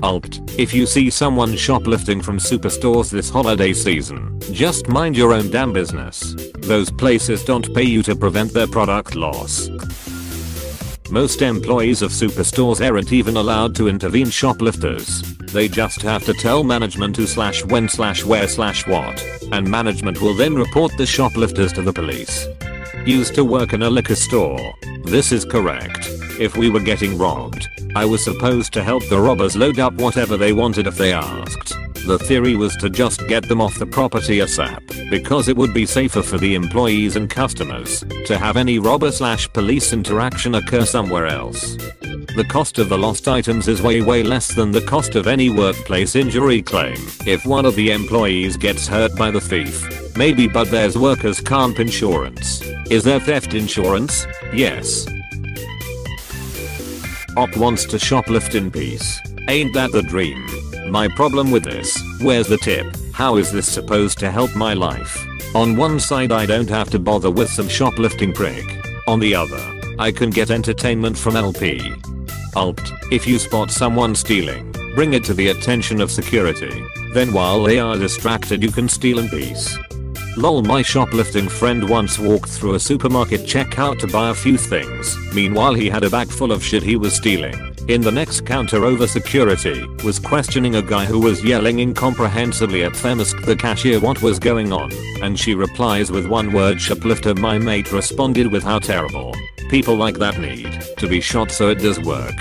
LPT. If you see someone shoplifting from superstores this holiday season, just mind your own damn business. Those places don't pay you to prevent their product loss. Most employees of superstores aren't even allowed to intervene shoplifters. They just have to tell management who/when/where/what, and management will then report the shoplifters to the police. Used to work in a liquor store. This is correct. If we were getting robbed, I was supposed to help the robbers load up whatever they wanted if they asked. The theory was to just get them off the property ASAP, because it would be safer for the employees and customers to have any robber/police interaction occur somewhere else. The cost of the lost items is way less than the cost of any workplace injury claim. If one of the employees gets hurt by the thief, maybe, but there's workers' comp insurance. Is there theft insurance? Yes. Op wants to shoplift in peace. Ain't that the dream? My problem with this, where's the tip? How is this supposed to help my life? On one side, I don't have to bother with some shoplifting prick. On the other, I can get entertainment from LP. LPT. If you spot someone stealing, bring it to the attention of security. Then while they are distracted, you can steal in peace. Lol, my shoplifting friend once walked through a supermarket checkout to buy a few things. Meanwhile, he had a bag full of shit he was stealing. In the next counter over, security was questioning a guy who was yelling incomprehensibly at them, asked the cashier what was going on, and she replies with one word, shoplifter. My mate responded with, how terrible. People like that need to be shot so it does work.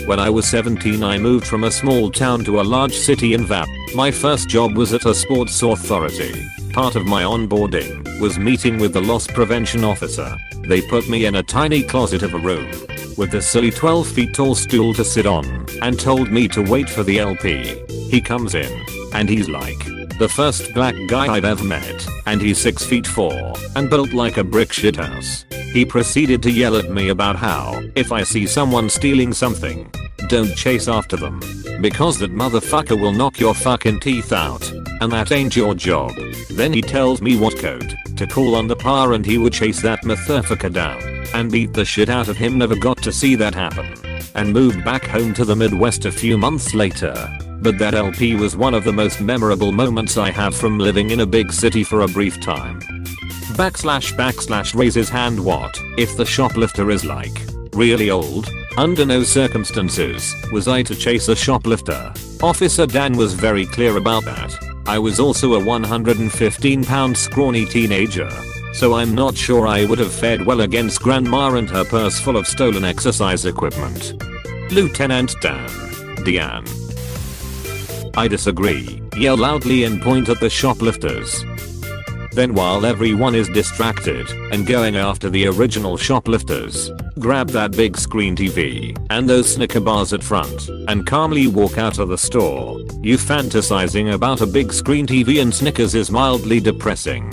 When I was 17, I moved from a small town to a large city in VAP. My first job was at a sports authority. Part of my onboarding was meeting with the loss prevention officer. They put me in a tiny closet of a room with a silly 12 feet tall stool to sit on and told me to wait for the LP. He comes in and he's like the first black guy I've ever met, and he's 6'4" and built like a brick shithouse. He proceeded to yell at me about how, if I see someone stealing something, don't chase after them, because that motherfucker will knock your fucking teeth out, and that ain't your job. Then he tells me what code to call on the par, and he would chase that motherfucker down and beat the shit out of him. Never got to see that happen, and moved back home to the Midwest a few months later. But that LP was one of the most memorable moments I have from living in a big city for a brief time. / raises hand. What if the shoplifter is like really old? Under no circumstances was I to chase a shoplifter. Officer Dan was very clear about that. I was also a 115-pound scrawny teenager, so I'm not sure I would have fared well against Grandma and her purse full of stolen exercise equipment. Lieutenant Dan. Deanne. I disagree. Yell loudly and point at the shoplifters. Then while everyone is distracted and going after the original shoplifters, grab that big screen TV and those Snicker bars at front and calmly walk out of the store. You fantasizing about a big screen TV and Snickers is mildly depressing.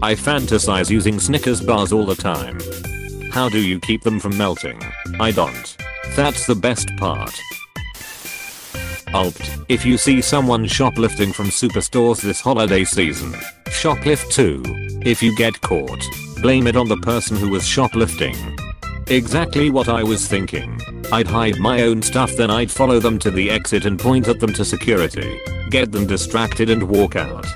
I fantasize using Snickers bars all the time. How do you keep them from melting? I don't. That's the best part. LPT. If you see someone shoplifting from superstores this holiday season, shoplift too. If you get caught, blame it on the person who was shoplifting. Exactly what I was thinking. I'd hide my own stuff, then I'd follow them to the exit and point at them to security, get them distracted and walk out.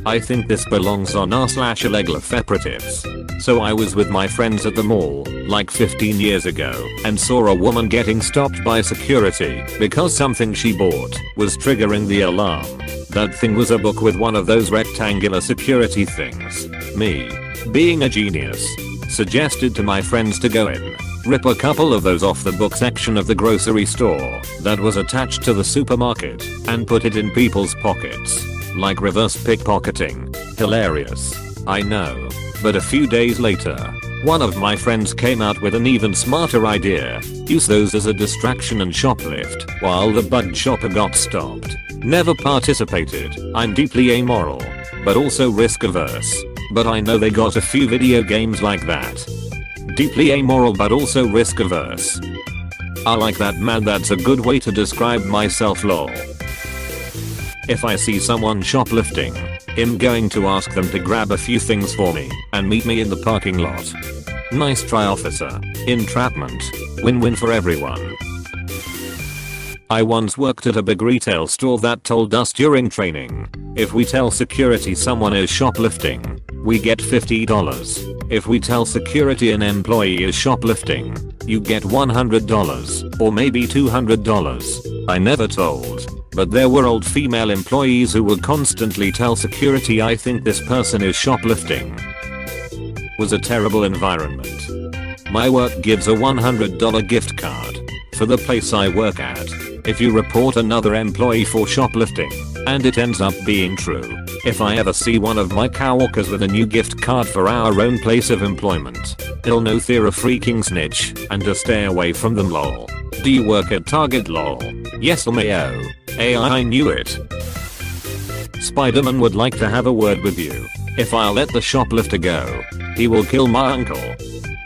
I think this belongs on r/illegal operatives. So I was with my friends at the mall, like 15 years ago, and saw a woman getting stopped by security because something she bought was triggering the alarm. That thing was a book with one of those rectangular security things. Me, being a genius, suggested to my friends to go in, rip a couple of those off the book section of the grocery store that was attached to the supermarket, and put it in people's pockets. Like reverse pickpocketing. Hilarious. I know. But a few days later, one of my friends came out with an even smarter idea. Use those as a distraction and shoplift while the bug shopper got stopped. Never participated. I'm deeply amoral, but also risk averse. But I know they got a few video games like that. Deeply amoral but also risk averse. I like that, man. That's a good way to describe myself, lol. If I see someone shoplifting, I'm going to ask them to grab a few things for me and meet me in the parking lot. Nice try, officer. Entrapment. Win-win for everyone. I once worked at a big retail store that told us during training, if we tell security someone is shoplifting, we get $50. If we tell security an employee is shoplifting, you get $100 or maybe $200. I never told, but there were old female employees who would constantly tell security, I think this person is shoplifting. Was a terrible environment. My work gives a $100 gift card for the place I work at if you report another employee for shoplifting, and it ends up being true. If I ever see one of my coworkers with a new gift card for our own place of employment, it'll know they're a freaking snitch and to stay away from them, lol. Do you work at Target, lol? Yes, LMAO. I knew it. Spider-Man would like to have a word with you. If I let the shoplifter go, he will kill my uncle.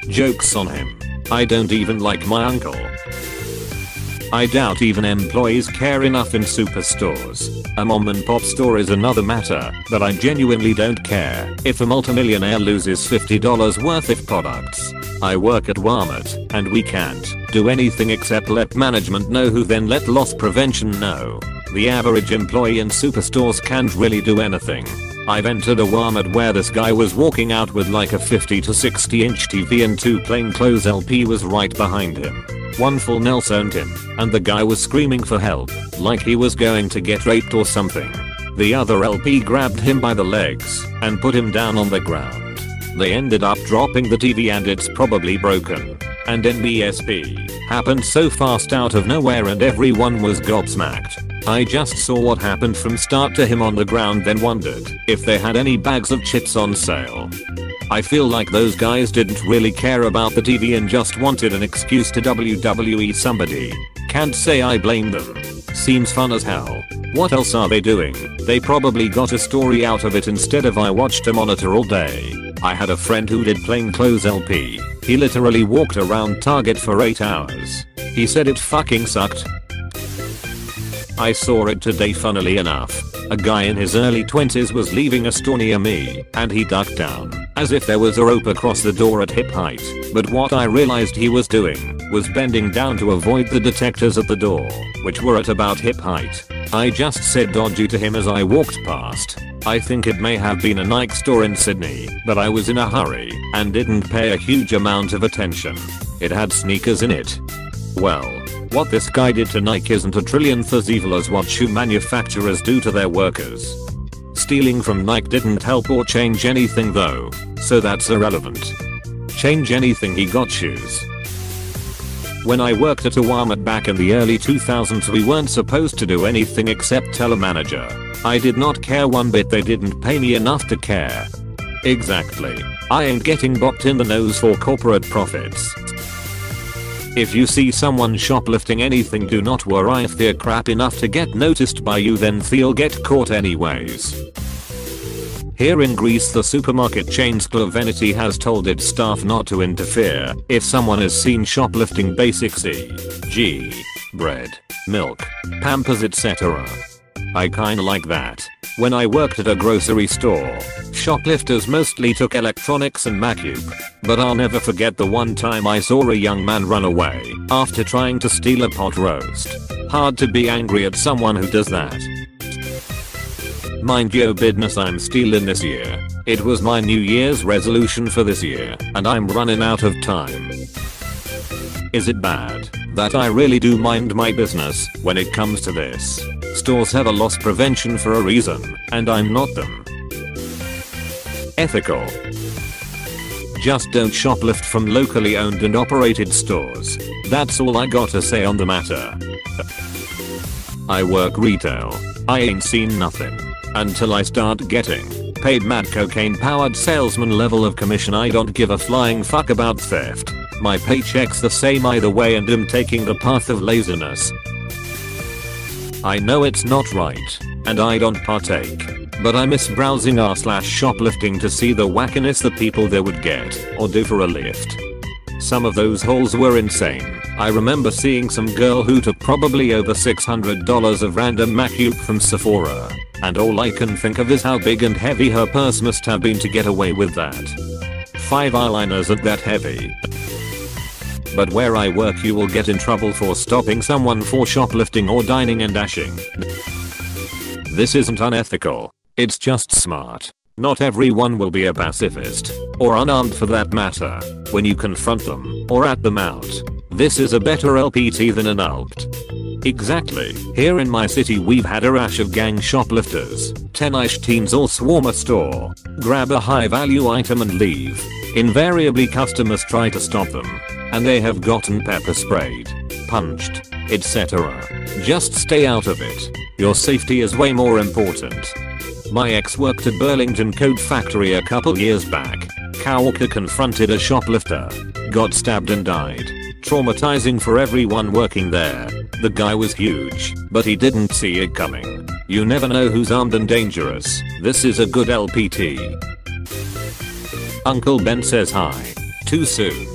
Jokes on him. I don't even like my uncle. I doubt even employees care enough in superstores. A mom and pop store is another matter, but I genuinely don't care if a multimillionaire loses $50 worth of products. I work at Walmart, and we can't do anything except let management know, who then let loss prevention know. The average employee in superstores can't really do anything. I've entered a Walmart where this guy was walking out with like a 50 to 60 inch TV and 2 plainclothes LP was right behind him. One full nails owned him, and the guy was screaming for help, like he was going to get raped or something. The other LP grabbed him by the legs and put him down on the ground. They ended up dropping the TV and it's probably broken. And NBSP happened so fast out of nowhere and everyone was gobsmacked. I just saw what happened from start to him on the ground, then wondered if they had any bags of chips on sale. I feel like those guys didn't really care about the TV and just wanted an excuse to WWE somebody. Can't say I blame them. Seems fun as hell. What else are they doing? They probably got a story out of it instead of I watched a monitor all day. I had a friend who did plainclothes LP. He literally walked around Target for 8 hours. He said it fucking sucked. I saw it today, funnily enough. A guy in his early 20s was leaving a store near me, and he ducked down, as if there was a rope across the door at hip height. But what I realized he was doing was bending down to avoid the detectors at the door, which were at about hip height. I just said dodgy to him as I walked past. I think it may have been a Nike store in Sydney, but I was in a hurry and didn't pay a huge amount of attention. It had sneakers in it. Well, what this guy did to Nike isn't a trillionth as evil as what shoe manufacturers do to their workers. Stealing from Nike didn't help or change anything though, so that's irrelevant. Change anything, he got shoes. When I worked at a Walmart back in the early 2000s, we weren't supposed to do anything except tell a manager. I did not care one bit, they didn't pay me enough to care. Exactly. I ain't getting bopped in the nose for corporate profits. If you see someone shoplifting anything, do not worry if they're crap enough to get noticed by you, then they'll get caught anyways. Here in Greece, the supermarket chain Sklovenity has told its staff not to interfere if someone is seen shoplifting basics e.g. bread, milk, Pampers, etc. I kinda like that. When I worked at a grocery store, shoplifters mostly took electronics and Macube, but I'll never forget the one time I saw a young man run away after trying to steal a pot roast. Hard to be angry at someone who does that. Mind your business, I'm stealing this year. It was my New Year's resolution for this year, and I'm running out of time. Is it bad that I really do mind my business when it comes to this? Stores have a loss prevention for a reason, and I'm not them. Ethical. Just don't shoplift from locally owned and operated stores. That's all I gotta say on the matter. I work retail. I ain't seen nothing until I start getting paid mad cocaine powered salesman level of commission. I don't give a flying fuck about theft. My paycheck's the same either way and I'm taking the path of laziness. I know it's not right, and I don't partake, but I miss browsing r/shoplifting to see the wackiness the people there would get or do for a lift. Some of those hauls were insane. I remember seeing some girl who took probably over $600 of random Macube from Sephora And all I can think of is how big and heavy her purse must have been to get away with that. 5 eyeliners aren't that heavy. But where I work you will get in trouble for stopping someone for shoplifting or dining and dashing. This isn't unethical. It's just smart. Not everyone will be a pacifist, or unarmed for that matter, when you confront them or rat them out. This is a better LPT than an ALPT. Exactly. Here in my city we've had a rash of gang shoplifters. 10ish teens all swarm a store, grab a high value item and leave. Invariably customers try to stop them, and they have gotten pepper sprayed, punched, etc. Just stay out of it. Your safety is way more important. My ex worked at Burlington Coat Factory a couple years back. Coworker confronted a shoplifter, got stabbed and died. Traumatizing for everyone working there. The guy was huge, but he didn't see it coming. You never know who's armed and dangerous. This is a good LPT. Uncle Ben says hi. Too soon.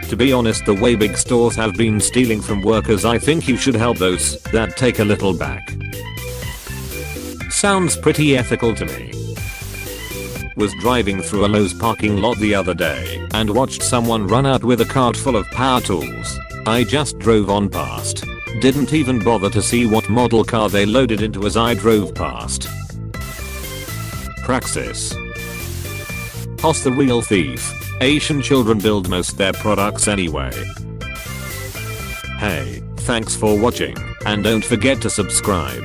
To be honest, the way big stores have been stealing from workers, I think you should help those that take a little back. Sounds pretty ethical to me. Was driving through a Lowe's parking lot the other day and watched someone run out with a cart full of power tools. I just drove on past. Didn't even bother to see what model car they loaded into as I drove past. Praxis. Hoss the real thief. Asian children build most their products anyway. Hey, thanks for watching, and don't forget to subscribe.